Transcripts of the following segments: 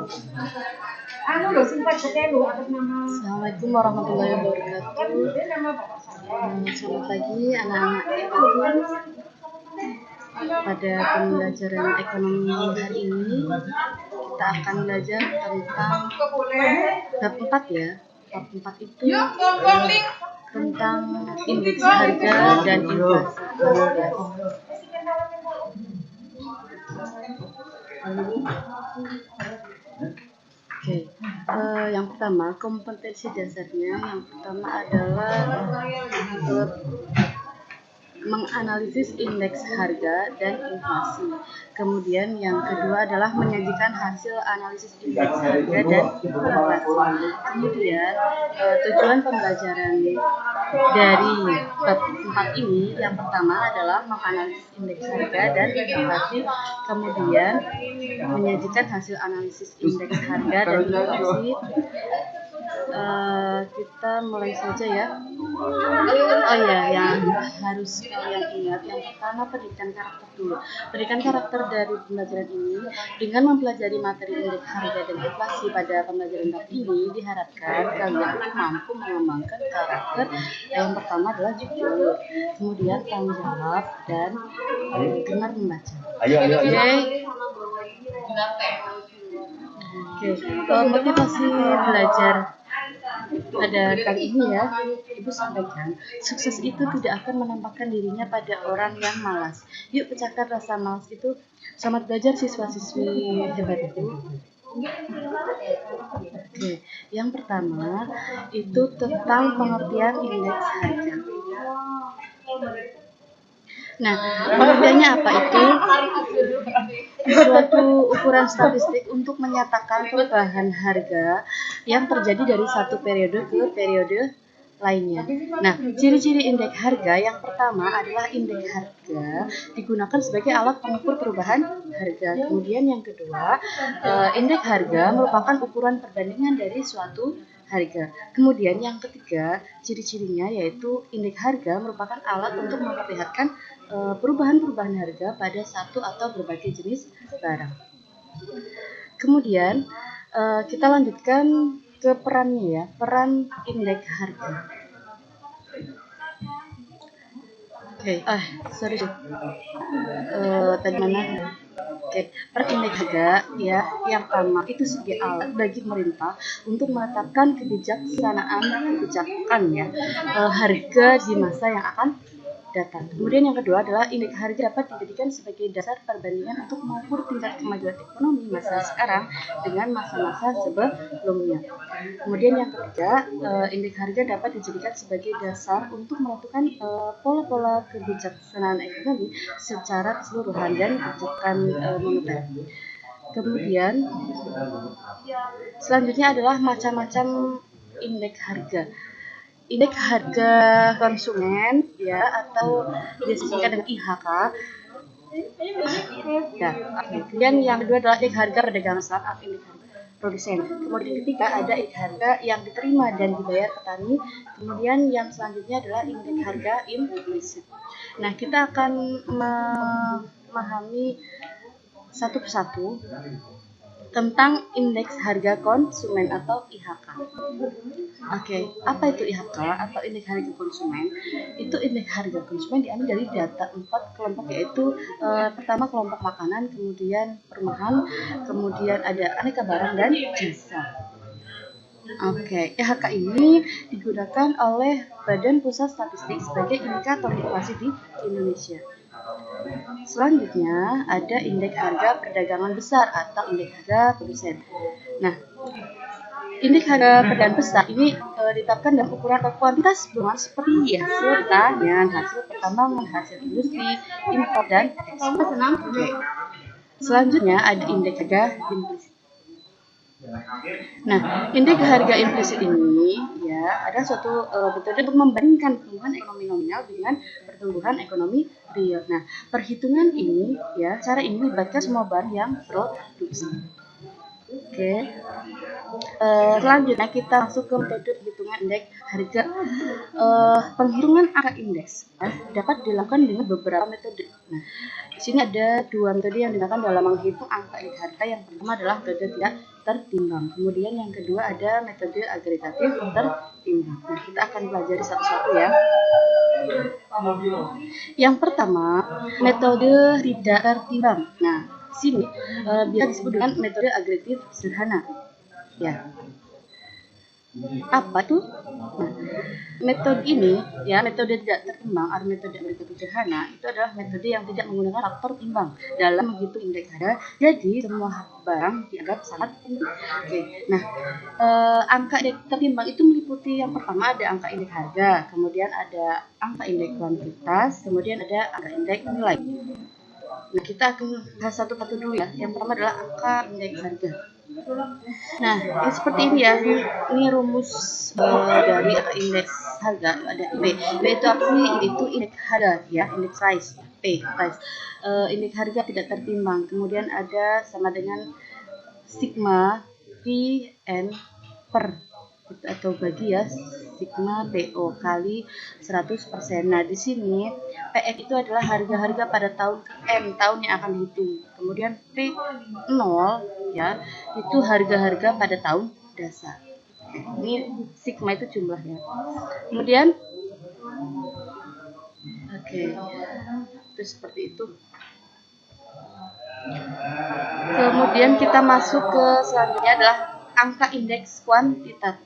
Assalamualaikum warahmatullahi wabarakatuh. Selamat pagi anak-anak IPA. Pada pembelajaran ekonomi hari ini kita akan belajar tentang bab 4 ya. Bab 4 itu tentang indeks harga dan inflasi. Oke, yang pertama kompetensi dasarnya. Yang pertama adalah menganalisis indeks harga dan inflasi. Kemudian yang kedua adalah menyajikan hasil analisis indeks harga dan inflasi. Kemudian tujuan pembelajaran dari bab 4 ini yang pertama adalah menganalisis indeks harga dan inflasi. Kemudian menyajikan hasil analisis indeks harga dan inflasi. Kita mulai saja ya. Oh ya, yang harus kalian ingat yang pertama pendidikan karakter dulu. Pendidikan karakter dari pembelajaran ini dengan mempelajari materi indeks harga dan inflasi pada pembelajaran bab ini diharapkan kalian mampu mengembangkan karakter. Yang pertama adalah jujur, kemudian tanggung jawab dan gemar membaca. Oke, motivasi belajar pada kali ini ya, Ibu sampaikan, sukses itu tidak akan menampakkan dirinya pada orang yang malas. Yuk pecahkan rasa malas itu. Selamat belajar siswa-siswi hebat itu. Oke, yang pertama itu tentang pengertian indeks harga. Nah, pengertiannya apa itu? Suatu ukuran statistik untuk menyatakan perubahan harga yang terjadi dari satu periode ke periode lainnya. Nah, ciri-ciri indeks harga yang pertama adalah indeks harga digunakan sebagai alat pengukur perubahan harga. Kemudian yang kedua, indeks harga merupakan ukuran perbandingan dari suatu harga. Kemudian yang ketiga, ciri-cirinya yaitu indeks harga merupakan alat untuk memperlihatkan perubahan-perubahan harga pada satu atau berbagai jenis barang. Kemudian kita lanjutkan ke perannya ya, peran indeks harga. Tadi mana? Per indeks harga ya, yang pertama itu sebagai alat bagi pemerintah untuk menetapkan kebijakan ya, harga di masa yang akan datang. Kemudian yang kedua adalah indeks harga dapat dijadikan sebagai dasar perbandingan untuk mengukur tingkat kemajuan ekonomi masa sekarang dengan masa-masa sebelumnya. Kemudian yang ketiga, indeks harga dapat dijadikan sebagai dasar untuk menentukan pola-pola kebijaksanaan ekonomi secara keseluruhan dan kebijakan moneter. Kemudian selanjutnya adalah macam-macam indeks harga. Indeks harga konsumen ya, atau disingkat dengan IHK. Ya, kemudian yang kedua adalah indeks harga perdagangan atau indeks harga produsen. Kemudian ketiga ada indeks harga yang diterima dan dibayar petani. Kemudian yang selanjutnya adalah indeks harga implisit. Nah, kita akan memahami satu persatu tentang indeks harga konsumen atau IHK. Oke, apa itu IHK atau indeks harga konsumen? Itu indeks harga konsumen diambil dari data 4 kelompok, yaitu pertama kelompok makanan, kemudian perumahan, kemudian ada aneka barang dan jasa. Oke, IHK ini digunakan oleh Badan Pusat Statistik sebagai indikator inflasi di Indonesia. Selanjutnya ada indeks harga perdagangan besar atau indeks harga produsen. Nah, indeks harga perdagangan besar ini ditetapkan dalam ukuran kuantitas barang seperti hasil pertanian, hasil pertambangan, hasil industri, impor dan ekspor. Oke. Selanjutnya ada indeks harga implisit. Nah, indeks harga implisit ini ya adalah suatu metode untuk membandingkan pertumbuhan ekonomi nominal dengan pertumbuhan ekonomi real. Nah, perhitungan ini ya, cara ini melibatkan semua barang yang produksi. Oke. Selanjutnya kita masuk ke metode perhitungan indeks harga. Penghitungan angka indeks dapat dilakukan dengan beberapa metode. Nah, di sini ada dua metode yang digunakan dalam menghitung angka indeks harga. Yang pertama adalah metode tidak tertimbang. Kemudian yang kedua ada metode agregatif tertimbang. Nah, kita akan pelajari satu-satu ya. Yang pertama, metode tidak tertimbang. Nah, sini bisa disebut dengan metode agregatif sederhana. Ya. Apa tuh? Nah, metode ini ya, metode tidak tertimbang atau metode agregatif sederhana itu adalah metode yang tidak menggunakan faktor timbang dalam menghitung indeks harga. Jadi semua barang dianggap sangat tinggi. Oke. Nah, angka indeks tertimbang itu meliputi yang pertama ada angka indeks harga, kemudian ada angka indeks kuantitas, kemudian ada angka indeks nilai. Nah, kita akan bahas satu-satu dulu ya. Yang pertama adalah angka indeks harga. Nah, ini seperti ini ya. Ini rumus dari indeks harga. Ada P. P itu apa sih? Itu indeks harga ya, indeks price. P, price. Indeks harga tidak tertimbang. Kemudian ada sama dengan sigma P/N per atau bagi ya, sigma PO kali 100%. Nah, di sini PX itu adalah harga-harga pada tahun N, tahun yang akan dihitung. Kemudian P0 ya, itu harga-harga pada tahun dasar. Ini sigma itu jumlahnya. Kemudian itu seperti itu. Kemudian kita masuk ke selanjutnya adalah angka indeks kuantitas.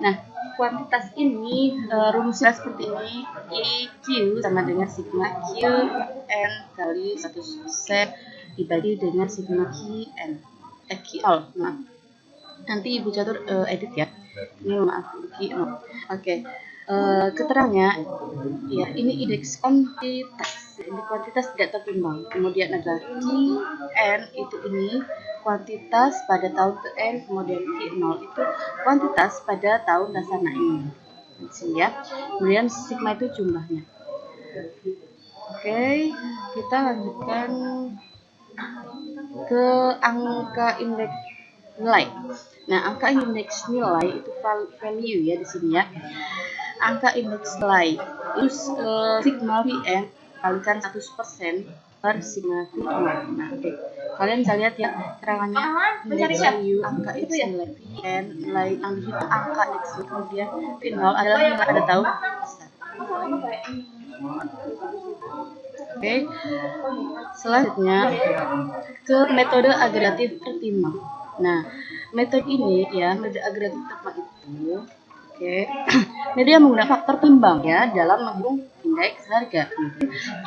Nah, kuantitas ini rumusnya seperti ini. IQ sama dengan sigma QN kali 100% dibagi dengan sigma QN. QL. Nah, nanti Ibu catur edit ya. Ini maaf, QL. Oke. Keterangannya ya, ini indeks kuantitas. Indeks kuantitas tidak tertimbang. Kemudian ada QN itu ini kuantitas pada tahun ke N, kemudian Q0 itu kuantitas pada tahun dasar. Nah, ini di sini ya. Kemudian sigma itu jumlahnya. Oke, kita lanjutkan ke angka indeks nilai. Nah, angka indeks nilai itu value ya di sini ya. Angka indeks nilai itu sigma Pn kalikan 100% per sigma Q0. Nah, oke. Kalian bisa lihat ya keterangannya indeks value angka indeks nilai Pn, nilai yang dihitung angka indeks, kemudian Q0 adalah nilai pada tahun dasar. Oke. Selanjutnya ke metode agregatif tertimbang. Nah, metode ini ya, metode agregatif tertimbang itu metode yang menggunakan faktor timbang ya dalam menghitung indeks harga.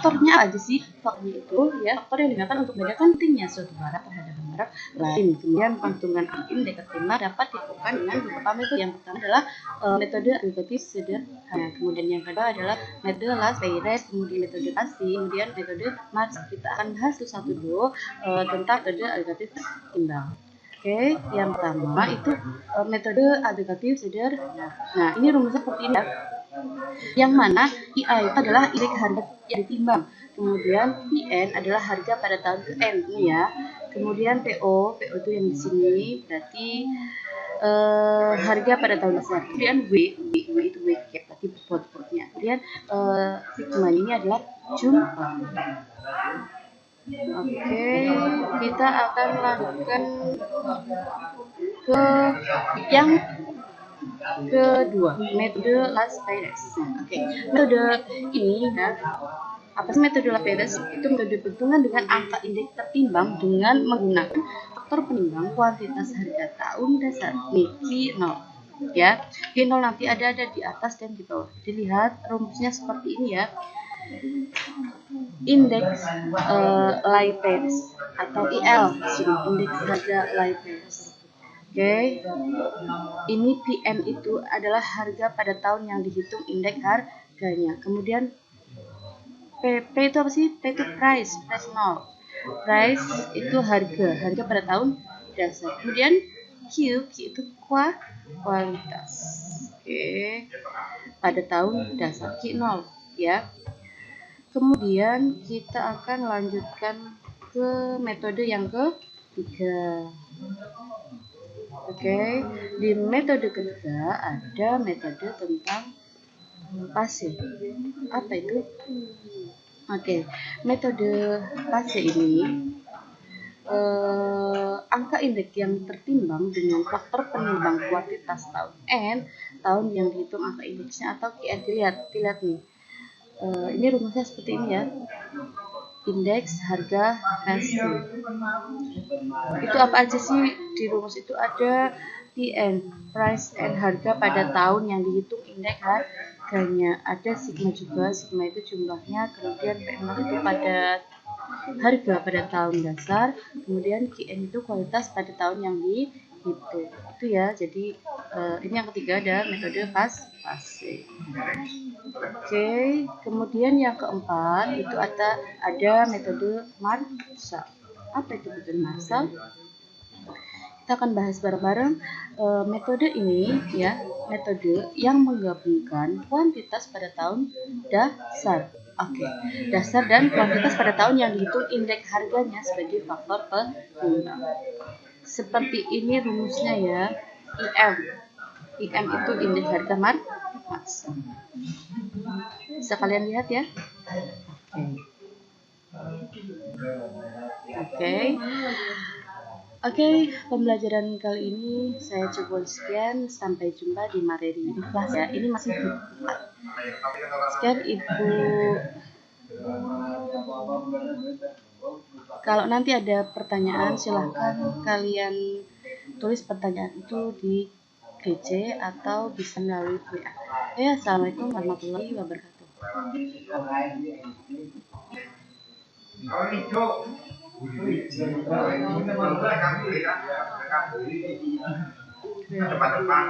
Faktornya aja sih, faktor itu ya faktor yang digunakan untuk membedakan pentingnya suatu barang terhadap barang lain. Kemudian penghitungan indeks tertimbang dapat dilakukan dengan beberapa metode. Yang pertama adalah metode agregatif sederhana. Kemudian yang kedua adalah metode last payres, kemudian metode kasih, kemudian metode match. Kita akan bahas satu dulu tentang metode agregatif timbang. Oke, yang pertama itu metode agregatif sederhana. Nah, ini rumusnya seperti ini ya. Yang mana IA itu adalah indeks harga yang ditimbang. Kemudian PN adalah harga pada tahun ke N ya. Kemudian PO itu yang di sini berarti harga pada tahun dasar. Kemudian W itu W ya, berarti bobotnya. Kemudian sigma ini adalah jumlah. Oke, kita akan lanjutkan ke yang kedua, metode last payres. Oke, metode ini ya, apa sih metode last payres? Itu metode perhitungan dengan angka indeks tertimbang dengan menggunakan faktor penimbang kuantitas harga tahun dasar. Nih, Q0 ya. Q0 nanti ada di atas dan di bawah. Dilihat rumusnya seperti ini ya. Indeks Lipers atau IL, indeks harga Lipers. Oke, ini PN itu adalah harga pada tahun yang dihitung indeks harganya. Kemudian PP itu apa sih? P itu price 0. Price itu harga pada tahun dasar. Kemudian Q itu kualitas. Oke, pada tahun dasar Q0 ya. Kemudian kita akan lanjutkan ke metode yang ketiga. Oke, di metode ketiga ada metode tentang PASE. Apa itu? Oke, metode PASE ini angka indeks yang tertimbang dengan faktor penimbang kuantitas tahun N, tahun yang dihitung angka indeksnya atau QN. Dilihat nih. Ini rumusnya seperti ini ya. Indeks harga hasil. Itu apa aja sih? Di rumus itu ada PN, price and harga pada tahun yang dihitung indeks harganya. Ada sigma juga, sigma itu jumlahnya, kemudian P0 itu pada harga pada tahun dasar, kemudian QN itu kualitas pada tahun yang dihitung. Itu ya. Jadi ini yang ketiga ada metode fase. Oke, kemudian yang keempat itu ada metode Marshall. Apa itu metode Marshall? Kita akan bahas bareng-bareng metode ini ya, metode yang menggabungkan kuantitas pada tahun dasar. Oke, dasar dan kuantitas pada tahun yang dihitung indeks harganya sebagai faktor penimbang. Seperti ini rumusnya ya, IM. IM itu indeks harga Marshall. Bisa kalian lihat ya. Oke, pembelajaran kali ini saya coba sekian. Sampai jumpa di materi kelas ya. Ini masih sekian Ibu. Kalau nanti ada pertanyaan, silahkan kalian tulis pertanyaan itu di GC atau bisa melalui WA. Assalamualaikum warahmatullahi wabarakatuh. Cepat-cepat.